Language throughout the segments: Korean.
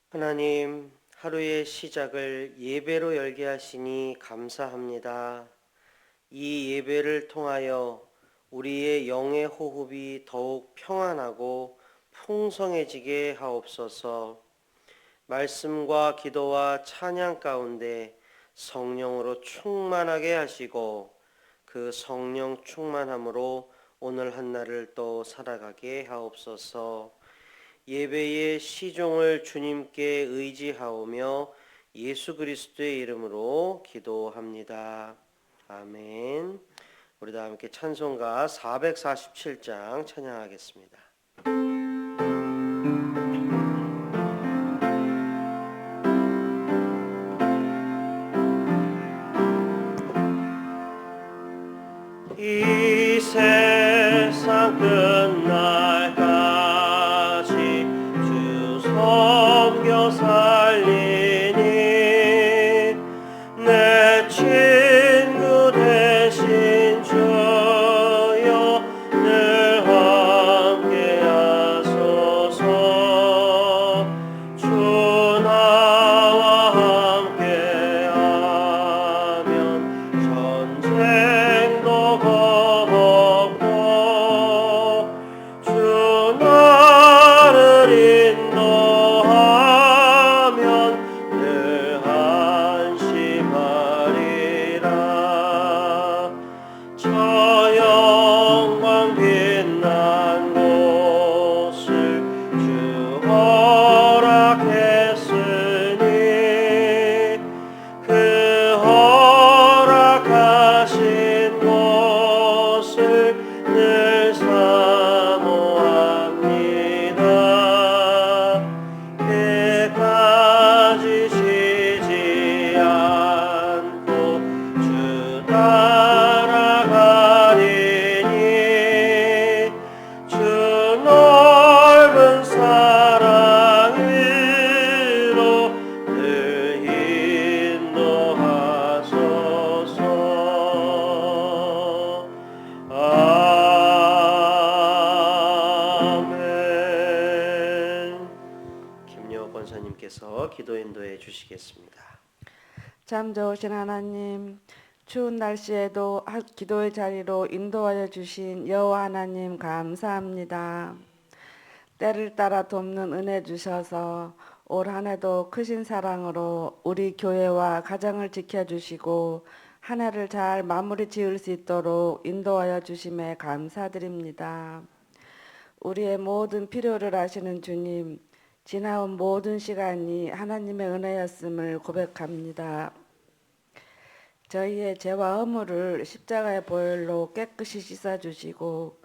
하나님, 하루의 시작을 예배로 열게 하시니 감사합니다. 이 예배를 통하여 우리의 영의 호흡이 더욱 평안하고 풍성해지게 하옵소서. 말씀과 기도와 찬양 가운데 성령으로 충만하게 하시고 그 성령 충만함으로 오늘 한날을 또 살아가게 하옵소서. 예배의 시종을 주님께 의지하오며 예수 그리스도의 이름으로 기도합니다. 아멘. 우리 다 함께 찬송가 447장 찬양하겠습니다. 이 세상 끝날까지 주 섬겨 살리니 내 친구 되신 주여 늘 함께 하소서. 주 나와 함께 하면 전쟁도 겁없고 주 나를 인도하면 늘 안심하리라. 저 영광 빛난 곳을 주 허락했으니 그 허락하신 곳을 늘 사모합니다. 끝까지 쉬지 않고 주 따라가리니 주 넓은 사랑으로 늘 인도하소서. 아멘. 김여호 권사님께서 기도 인도해 주시겠습니다. 참 좋으신 하나님, 추운 날씨에도 기도의 자리로 인도하여 주신 여호와 하나님 감사합니다. 때를 따라 돕는 은혜 주셔서 올 한 해도 크신 사랑으로 우리 교회와 가정을 지켜주시고 한 해를 잘 마무리 지을 수 있도록 인도하여 주심에 감사드립니다. 우리의 모든 필요를 아시는 주님, 지나온 모든 시간이 하나님의 은혜였음을 고백합니다. 저희의 죄와 허물을 십자가의 보혈로 깨끗이 씻어주시고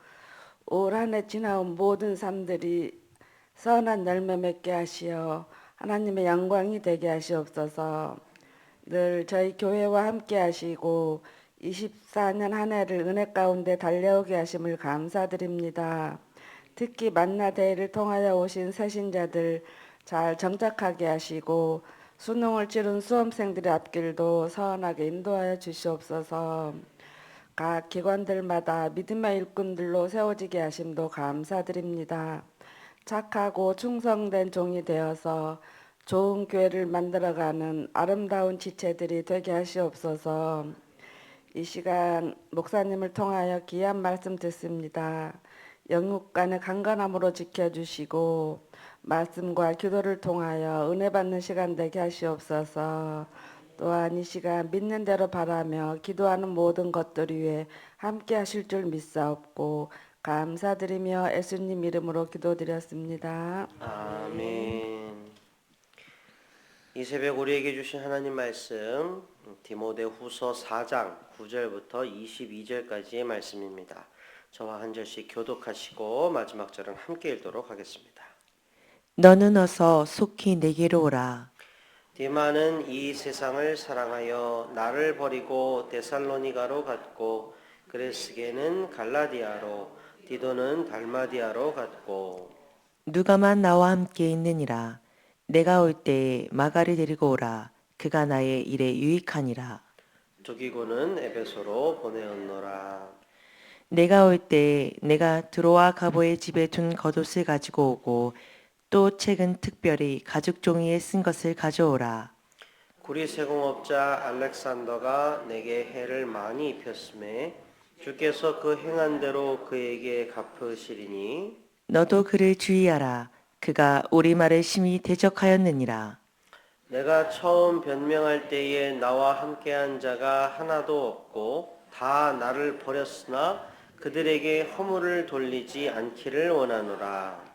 올 한 해 지나온 모든 삶들이 선한 열매 맺게 하시어 하나님의 영광이 되게 하시옵소서. 늘 저희 교회와 함께 하시고 24년 한 해를 은혜 가운데 달려오게 하심을 감사드립니다. 특히 만나 대회를 통하여 오신 새신자들 잘 정착하게 하시고 수능을 치른 수험생들의 앞길도 선하게 인도하여 주시옵소서. 각 기관들마다 믿음의 일꾼들로 세워지게 하심도 감사드립니다. 착하고 충성된 종이 되어서 좋은 교회를 만들어가는 아름다운 지체들이 되게 하시옵소서. 이 시간 목사님을 통하여 귀한 말씀 듣습니다. 영육간의 강건함으로 지켜주시고 말씀과 기도를 통하여 은혜 받는 시간 되게 하시옵소서. 또한 이 시간 믿는 대로 바라며 기도하는 모든 것들 위해 함께 하실 줄 믿사옵고 감사드리며 예수님 이름으로 기도드렸습니다. 아멘. 이 새벽 우리에게 주신 하나님 말씀 디모데후서 4장 9절부터 22절까지의 말씀입니다. 저와 한 절씩 교독하시고 마지막 절은 함께 읽도록 하겠습니다. 너는 어서 속히 내게로 오라. 디마는 이 세상을 사랑하여 나를 버리고 데살로니가로 갔고 그레스게는 갈라디아로 디도는 달마디아로 갔고 누가만 나와 함께 있느니라. 내가 올 때에 마가를 데리고 오라. 그가 나의 일에 유익하니라. 두기고는 에베소로 보내었노라. 내가 올 때에 내가 드로아 가보의 집에 둔 겉옷을 가지고 오고 또 책은 특별히 가죽 종이에 쓴 것을 가져오라. 구리세공업자 알렉산더가 내게 해를 많이 입혔음에 주께서 그 행한 대로 그에게 갚으시리니 너도 그를 주의하라. 그가 우리말을 심히 대적하였느니라. 내가 처음 변명할 때에 나와 함께한 자가 하나도 없고 다 나를 버렸으나 그들에게 허물을 돌리지 않기를 원하노라.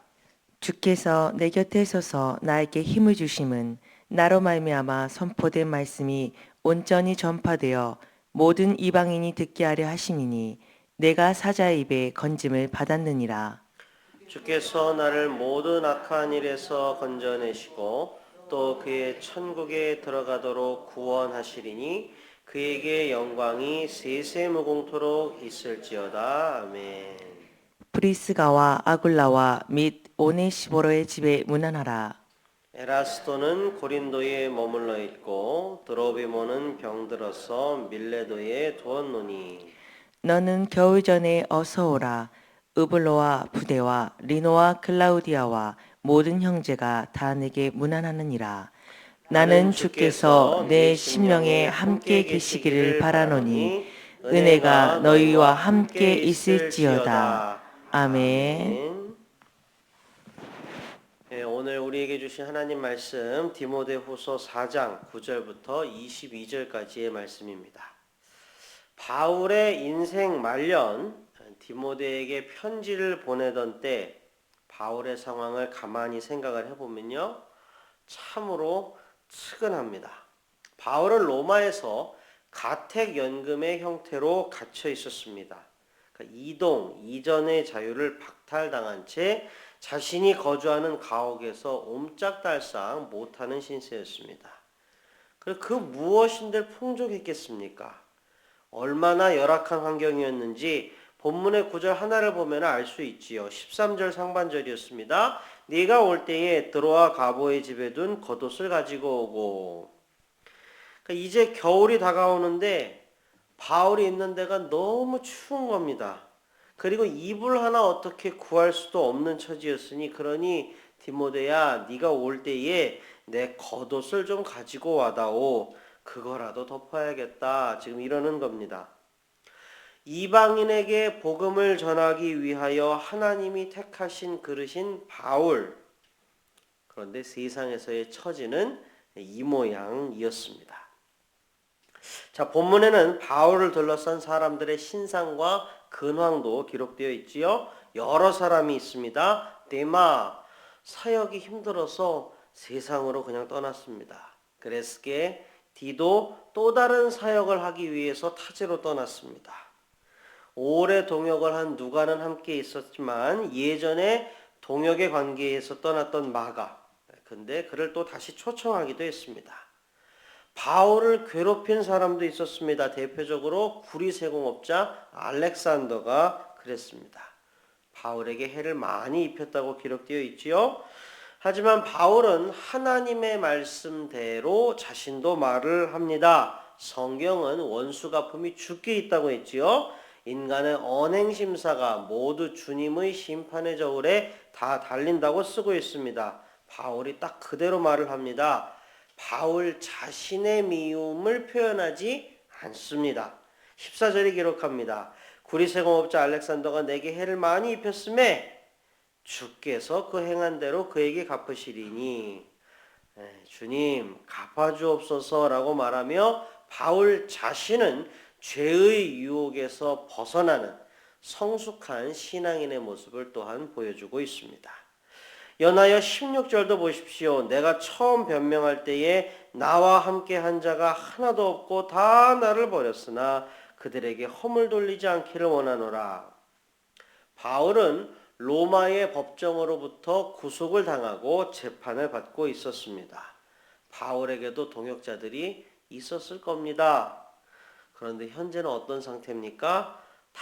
주께서 내 곁에 서서 나에게 힘을 주심은 나로 말미암아 선포된 말씀이 온전히 전파되어 모든 이방인이 듣게 하려 하심이니 내가 사자의 입에 건짐을 받았느니라. 주께서 나를 모든 악한 일에서 건져내시고 또 그의 천국에 들어가도록 구원하시리니 그에게 영광이 세세무공토록 있을지어다. 아멘. 브리스가와 아굴라와 및 오네시보로의 집에 문안하라. 에라스도는 고린도에 머물러 있고 드로비모는 병들어서 밀레도에 두었노니 너는 겨울 전에 어서 오라. 으블로와 부대와 리노와 클라우디아와 모든 형제가 다 내게 문안하느니라. 나는 주께서 내 심령에 함께 계시기를 바라노니 은혜가 너희와 함께 있을지어다. 아멘. 네, 오늘 우리에게 주신 하나님 말씀 디모데후서 4장 9절부터 22절까지의 말씀입니다. 바울의 인생 말년 디모데에게 편지를 보내던 때 바울의 상황을 가만히 생각을 해보면요, 참으로 측은합니다. 바울은 로마에서 가택연금의 형태로 갇혀 있었습니다. 그러니까 이전의 자유를 박탈당한 채 자신이 거주하는 가옥에서 옴짝달싹 못하는 신세였습니다. 그 무엇인들 풍족했겠습니까? 얼마나 열악한 환경이었는지 본문의 구절 하나를 보면 알 수 있지요. 13절 상반절이었습니다. 네가 올 때에 드로아 가보의 집에 둔 겉옷을 가지고 오고. 그러니까 이제 겨울이 다가오는데 바울이 있는 데가 너무 추운 겁니다. 그리고 이불 하나 어떻게 구할 수도 없는 처지였으니 그러니 디모데야 네가 올 때에 내 겉옷을 좀 가지고 와다오. 그거라도 덮어야겠다. 지금 이러는 겁니다. 이방인에게 복음을 전하기 위하여 하나님이 택하신 그릇인 바울. 그런데 세상에서의 처지는 이 모양이었습니다. 자, 본문에는 바울을 둘러싼 사람들의 신상과 근황도 기록되어 있지요. 여러 사람이 있습니다. 데마, 사역이 힘들어서 세상으로 그냥 떠났습니다. 그레스게, 디도 또 다른 사역을 하기 위해서 타지로 떠났습니다. 오래 동역을 한 누가는 함께 있었지만 예전에 동역의 관계에서 떠났던 마가, 근데 그를 또 다시 초청하기도 했습니다. 바울을 괴롭힌 사람도 있었습니다. 대표적으로 구리세공업자 알렉산더가 그랬습니다. 바울에게 해를 많이 입혔다고 기록되어 있지요. 하지만 바울은 하나님의 말씀대로 자신도 말을 합니다. 성경은 원수 갚음이 죽게 있다고 했지요. 인간의 언행심사가 모두 주님의 심판의 저울에 다 달린다고 쓰고 있습니다. 바울이 딱 그대로 말을 합니다. 바울 자신의 미움을 표현하지 않습니다. 14절이 기록합니다. 구리세공업자 알렉산더가 내게 해를 많이 입혔음에 주께서 그 행한 대로 그에게 갚으시리니 주님 갚아주옵소서라고 말하며 바울 자신은 죄의 유혹에서 벗어나는 성숙한 신앙인의 모습을 또한 보여주고 있습니다. 연하여 16절도 보십시오. 내가 처음 변명할 때에 나와 함께 한 자가 하나도 없고 다 나를 버렸으나 그들에게 허물 돌리지 않기를 원하노라. 바울은 로마의 법정으로부터 구속을 당하고 재판을 받고 있었습니다. 바울에게도 동역자들이 있었을 겁니다. 그런데 현재는 어떤 상태입니까? 다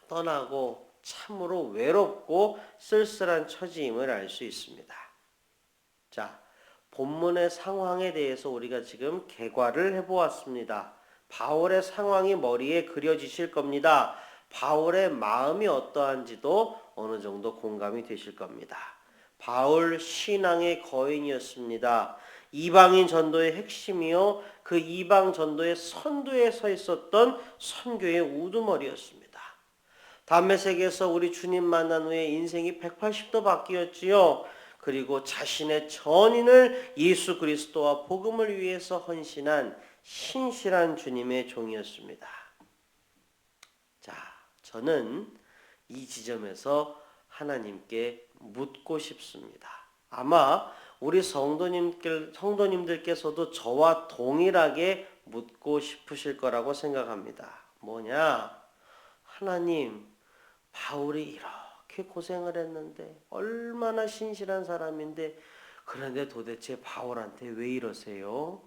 떠나고 참으로 외롭고 쓸쓸한 처지임을 알 수 있습니다. 자, 본문의 상황에 대해서 우리가 지금 개괄을 해보았습니다. 바울의 상황이 머리에 그려지실 겁니다. 바울의 마음이 어떠한지도 어느 정도 공감이 되실 겁니다. 바울 신앙의 거인이었습니다. 이방인 전도의 핵심이요, 그 이방 전도의 선두에 서 있었던 선교의 우두머리였습니다. 담메색에서 우리 주님 만난 후에 인생이 180도 바뀌었지요. 그리고 자신의 전인을 예수 그리스도와 복음을 위해서 헌신한 신실한 주님의 종이었습니다. 자, 저는 이 지점에서 하나님께 묻고 싶습니다. 아마 우리 성도님들께서도 저와 동일하게 묻고 싶으실 거라고 생각합니다. 뭐냐? 하나님, 바울이 이렇게 고생을 했는데 얼마나 신실한 사람인데 그런데 도대체 바울한테 왜 이러세요?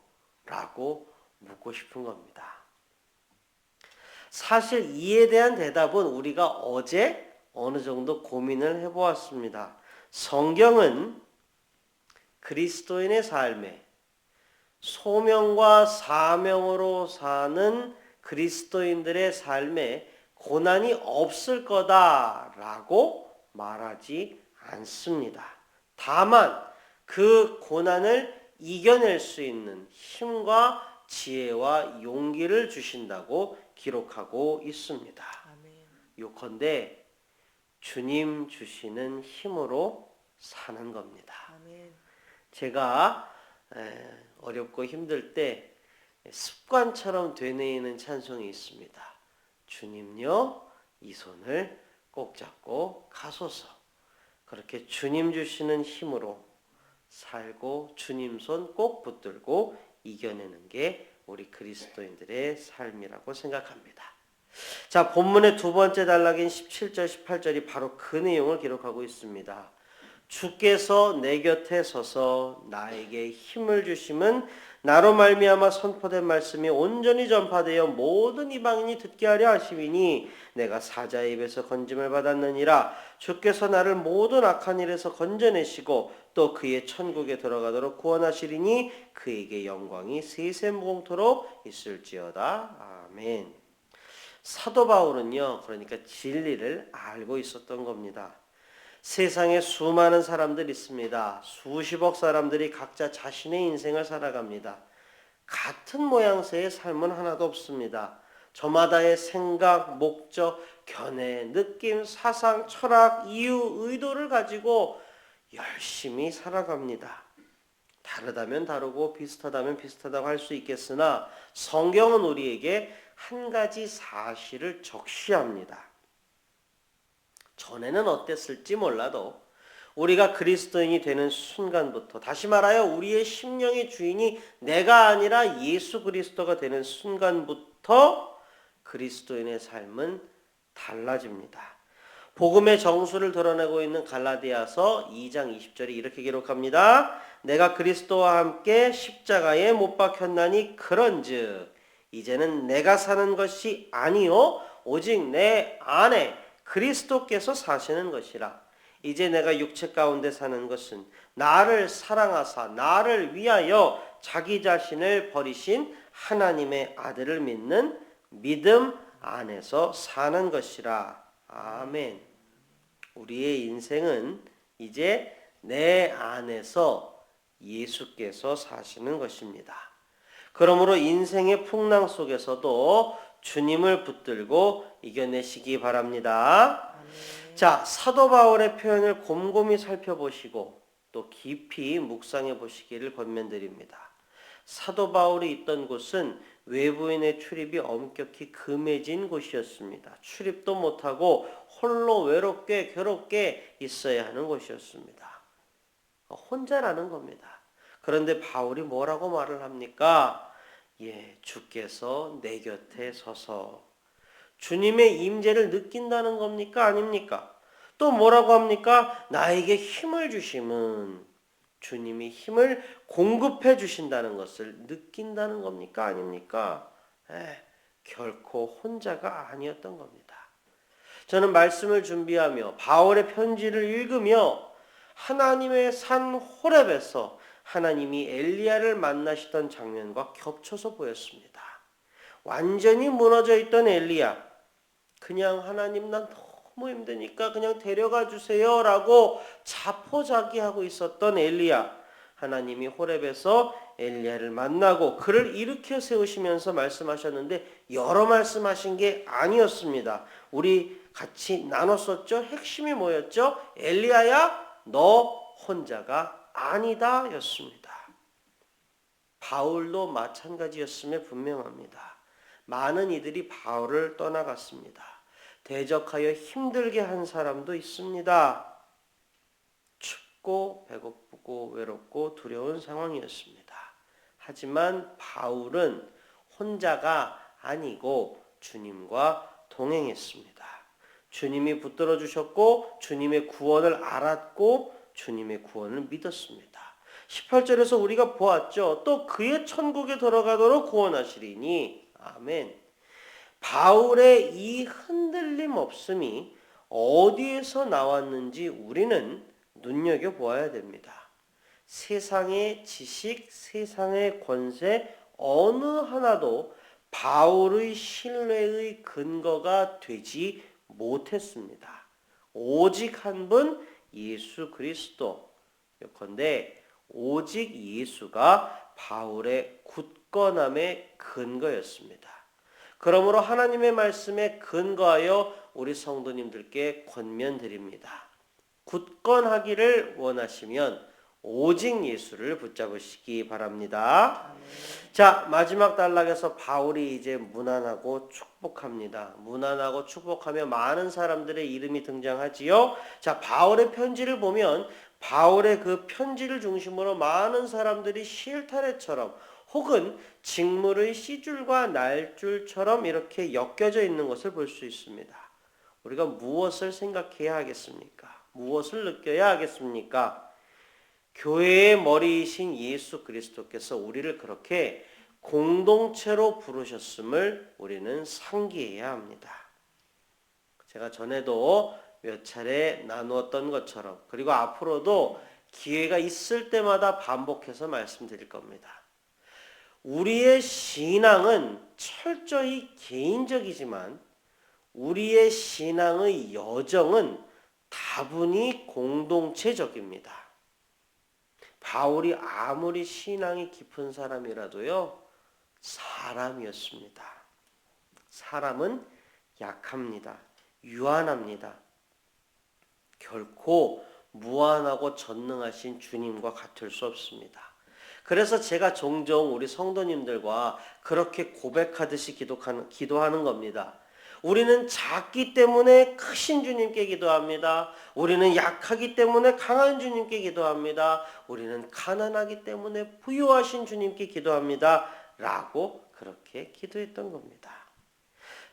라고 묻고 싶은 겁니다. 사실 이에 대한 대답은 우리가 어제 어느 정도 고민을 해보았습니다. 성경은 그리스도인의 삶에 소명과 사명으로 사는 그리스도인들의 삶에 고난이 없을 거다라고 말하지 않습니다. 다만 그 고난을 이겨낼 수 있는 힘과 지혜와 용기를 주신다고 기록하고 있습니다. 요컨대 주님 주시는 힘으로 사는 겁니다. 제가 어렵고 힘들 때 습관처럼 되뇌이는 찬송이 있습니다. 주님요, 이 손을 꼭 잡고 가소서. 그렇게 주님 주시는 힘으로 살고 주님 손 꼭 붙들고 이겨내는 게 우리 그리스도인들의 삶이라고 생각합니다. 자, 본문의 두 번째 단락인 17절 18절이 바로 그 내용을 기록하고 있습니다. 주께서 내 곁에 서서 나에게 힘을 주심은 나로 말미암아 선포된 말씀이 온전히 전파되어 모든 이방인이 듣게 하려 하심이니 내가 사자의 입에서 건짐을 받았느니라. 주께서 나를 모든 악한 일에서 건져내시고 또 그의 천국에 들어가도록 구원하시리니 그에게 영광이 세세무공토록 있을지어다. 아멘. 사도 바울은요, 그러니까 진리를 알고 있었던 겁니다. 세상에 수많은 사람들이 있습니다. 수십억 사람들이 각자 자신의 인생을 살아갑니다. 같은 모양새의 삶은 하나도 없습니다. 저마다의 생각, 목적, 견해, 느낌, 사상, 철학, 이유, 의도를 가지고 열심히 살아갑니다. 다르다면 다르고 비슷하다면 비슷하다고 할 수 있겠으나 성경은 우리에게 한 가지 사실을 적시합니다. 전에는 어땠을지 몰라도 우리가 그리스도인이 되는 순간부터, 다시 말하여 우리의 심령의 주인이 내가 아니라 예수 그리스도가 되는 순간부터 그리스도인의 삶은 달라집니다. 복음의 정수를 드러내고 있는 갈라디아서 2장 20절이 이렇게 기록합니다. 내가 그리스도와 함께 십자가에 못 박혔나니 그런즉 이제는 내가 사는 것이 아니요 오직 내 안에 그리스도께서 사시는 것이라. 이제 내가 육체 가운데 사는 것은 나를 사랑하사 나를 위하여 자기 자신을 버리신 하나님의 아들을 믿는 믿음 안에서 사는 것이라. 아멘. 우리의 인생은 이제 내 안에서 예수께서 사시는 것입니다. 그러므로 인생의 풍랑 속에서도 주님을 붙들고 이겨내시기 바랍니다. 자, 사도 바울의 표현을 곰곰이 살펴보시고 또 깊이 묵상해 보시기를 권면드립니다. 사도 바울이 있던 곳은 외부인의 출입이 엄격히 금해진 곳이었습니다. 출입도 못하고 홀로 외롭게 괴롭게 있어야 하는 곳이었습니다. 혼자라는 겁니다. 그런데 바울이 뭐라고 말을 합니까? 주께서 내 곁에 서서 주님의 임재를 느낀다는 겁니까? 아닙니까? 또 뭐라고 합니까? 나에게 힘을 주심은 주님이 힘을 공급해 주신다는 것을 느낀다는 겁니까? 아닙니까? 결코 혼자가 아니었던 겁니다. 저는 말씀을 준비하며 바울의 편지를 읽으며 하나님의 산 호렙에서 하나님이 엘리야를 만나시던 장면과 겹쳐서 보였습니다. 완전히 무너져 있던 엘리야, 그냥 하나님 난 너무 힘드니까 그냥 데려가 주세요 라고 자포자기하고 있었던 엘리야. 하나님이 호렙에서 엘리야를 만나고 그를 일으켜 세우시면서 말씀하셨는데 여러 말씀하신 게 아니었습니다. 우리 같이 나눴었죠. 핵심이 뭐였죠? 엘리야야 너 혼자가 아니다 였습니다. 바울도 마찬가지였음에 분명합니다. 많은 이들이 바울을 떠나갔습니다. 대적하여 힘들게 한 사람도 있습니다. 춥고 배고프고 외롭고 두려운 상황이었습니다. 하지만 바울은 혼자가 아니고 주님과 동행했습니다. 주님이 붙들어 주셨고 주님의 구원을 알았고 주님의 구원을 믿었습니다. 18절에서 우리가 보았죠. 또 그의 천국에 들어가도록 구원하시리니 아멘. 바울의 이 흔들림 없음이 어디에서 나왔는지 우리는 눈여겨보아야 됩니다. 세상의 지식, 세상의 권세 어느 하나도 바울의 신뢰의 근거가 되지 못했습니다. 오직 한 분 예수 그리스도. 요컨대 오직 예수가 바울의 굳건함의 근거였습니다. 그러므로 하나님의 말씀에 근거하여 우리 성도님들께 권면드립니다. 굳건하기를 원하시면 오직 예수를 붙잡으시기 바랍니다. 자, 마지막 단락에서 바울이 이제 문안하고 축복합니다. 문안하고 축복하며 많은 사람들의 이름이 등장하지요. 자, 바울의 편지를 보면 바울의 그 편지를 중심으로 많은 사람들이 실타래처럼 혹은 직물의 씨줄과 날줄처럼 이렇게 엮여져 있는 것을 볼 수 있습니다. 우리가 무엇을 생각해야 하겠습니까? 무엇을 느껴야 하겠습니까? 교회의 머리이신 예수 그리스도께서 우리를 그렇게 공동체로 부르셨음을 우리는 상기해야 합니다. 제가 전에도 몇 차례 나누었던 것처럼 그리고 앞으로도 기회가 있을 때마다 반복해서 말씀드릴 겁니다. 우리의 신앙은 철저히 개인적이지만 우리의 신앙의 여정은 다분히 공동체적입니다. 바울이 아무리 신앙이 깊은 사람이라도요, 사람이었습니다. 사람은 약합니다. 유한합니다. 결코 무한하고 전능하신 주님과 같을 수 없습니다. 그래서 제가 종종 우리 성도님들과 그렇게 고백하듯이 기도하는 겁니다. 우리는 작기 때문에 크신 주님께 기도합니다. 우리는 약하기 때문에 강한 주님께 기도합니다. 우리는 가난하기 때문에 부유하신 주님께 기도합니다. 라고 그렇게 기도했던 겁니다.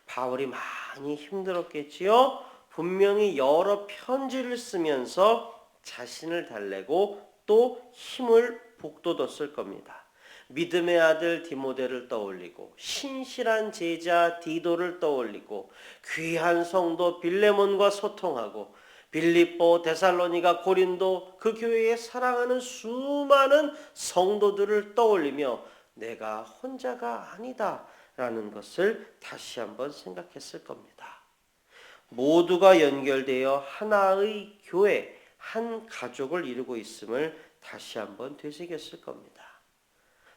바울이 많이 힘들었겠지요. 분명히 여러 편지를 쓰면서 자신을 달래고 또 힘을 북돋았을 겁니다. 믿음의 아들 디모데를 떠올리고 신실한 제자 디도를 떠올리고 귀한 성도 빌레몬과 소통하고 빌립보, 데살로니가, 고린도 그 교회에 사랑하는 수많은 성도들을 떠올리며 내가 혼자가 아니다 라는 것을 다시 한번 생각했을 겁니다. 모두가 연결되어 하나의 교회, 한 가족을 이루고 있음을 다시 한번 되새겼을 겁니다.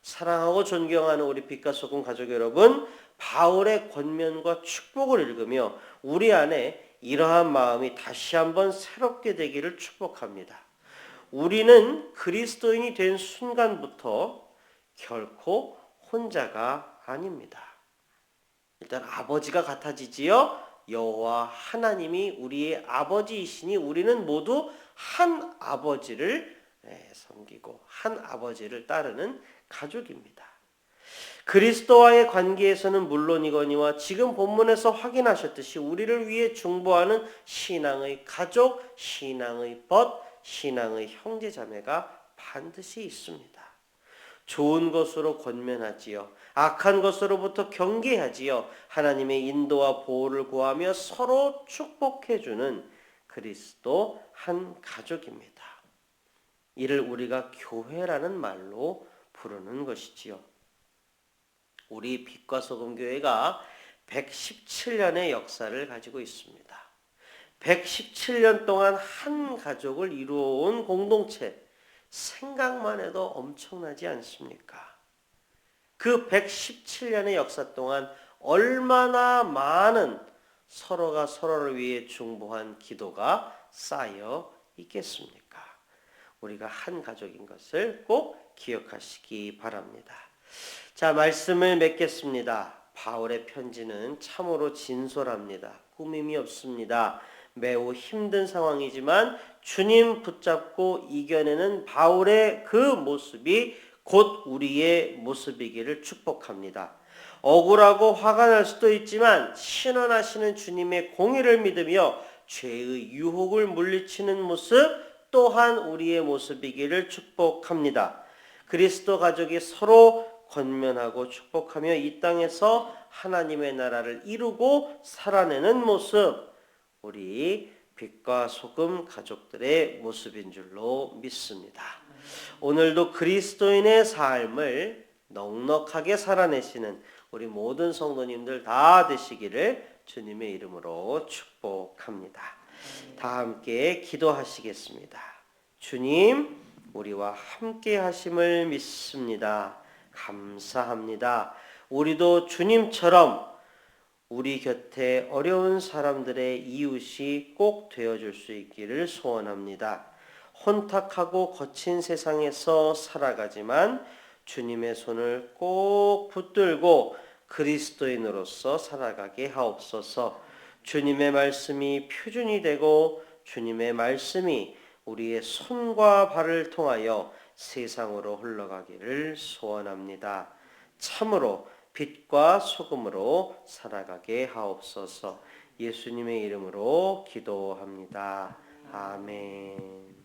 사랑하고 존경하는 우리 빛과 소금 가족 여러분, 바울의 권면과 축복을 읽으며 우리 안에 이러한 마음이 다시 한번 새롭게 되기를 축복합니다. 우리는 그리스도인이 된 순간부터 결코 혼자가 아닙니다. 일단 아버지가 같아지지요. 여호와 하나님이 우리의 아버지이시니 우리는 모두 한 아버지를 섬기고 한 아버지를 따르는 가족입니다. 그리스도와의 관계에서는 물론이거니와 지금 본문에서 확인하셨듯이 우리를 위해 중보하는 신앙의 가족, 신앙의 벗, 신앙의 형제자매가 반드시 있습니다. 좋은 것으로 권면하지요. 악한 것으로부터 경계하지요. 하나님의 인도와 보호를 구하며 서로 축복해주는 그리스도 한 가족입니다. 이를 우리가 교회라는 말로 부르는 것이지요. 우리 빛과 소금 교회가 117년의 역사를 가지고 있습니다. 117년 동안 한 가족을 이루어온 공동체, 생각만 해도 엄청나지 않습니까? 그 117년의 역사 동안 얼마나 많은 서로가 서로를 위해 중보한 기도가 쌓여 있겠습니까? 우리가 한 가족인 것을 꼭 기억하시기 바랍니다. 자, 말씀을 맺겠습니다. 바울의 편지는 참으로 진솔합니다. 꾸밈이 없습니다. 매우 힘든 상황이지만 주님 붙잡고 이겨내는 바울의 그 모습이 곧 우리의 모습이기를 축복합니다. 억울하고 화가 날 수도 있지만 신원하시는 주님의 공의를 믿으며 죄의 유혹을 물리치는 모습 또한 우리의 모습이기를 축복합니다. 그리스도 가족이 서로 권면하고 축복하며 이 땅에서 하나님의 나라를 이루고 살아내는 모습, 우리 빛과 소금 가족들의 모습인 줄로 믿습니다. 오늘도 그리스도인의 삶을 넉넉하게 살아내시는 우리 모든 성도님들 다 되시기를 주님의 이름으로 축복합니다. 다 함께 기도하시겠습니다. 주님, 우리와 함께 하심을 믿습니다. 감사합니다. 우리도 주님처럼 우리 곁에 어려운 사람들의 이웃이 꼭 되어줄 수 있기를 소원합니다. 혼탁하고 거친 세상에서 살아가지만 주님의 손을 꼭 붙들고 그리스도인으로서 살아가게 하옵소서. 주님의 말씀이 표준이 되고 주님의 말씀이 우리의 손과 발을 통하여 세상으로 흘러가기를 소원합니다. 참으로 빛과 소금으로 살아가게 하옵소서. 예수님의 이름으로 기도합니다. 아멘.